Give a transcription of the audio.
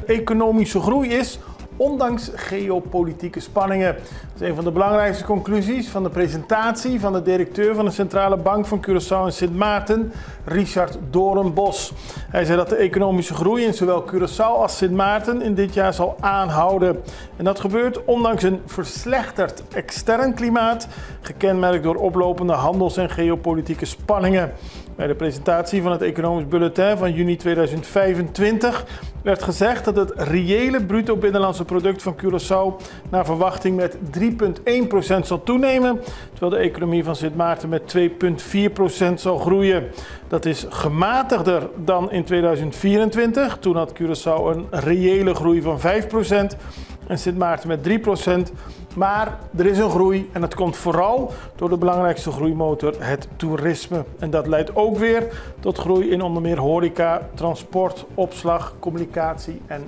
economische groei is, ondanks geopolitieke spanningen. Dat is een van de belangrijkste conclusies van de presentatie van de directeur van de Centrale Bank van Curaçao en Sint Maarten, Richard Doornbos. Hij zei dat de economische groei in zowel Curaçao als Sint Maarten in dit jaar zal aanhouden. En dat gebeurt ondanks een verslechterd extern klimaat, gekenmerkt door oplopende handels- en geopolitieke spanningen. Bij de presentatie van het economisch bulletin van juni 2025 werd gezegd dat het reële bruto binnenlandse product van Curaçao naar verwachting met 3,1% zal toenemen, terwijl de economie van Sint Maarten met 2,4% zal groeien. Dat is gematigder dan in 2024, toen had Curaçao een reële groei van 5% en Sint Maarten met 3%. Maar er is een groei en dat komt vooral door de belangrijkste groeimotor, het toerisme. En dat leidt ook weer tot groei in onder meer horeca, transport, opslag, communicatie en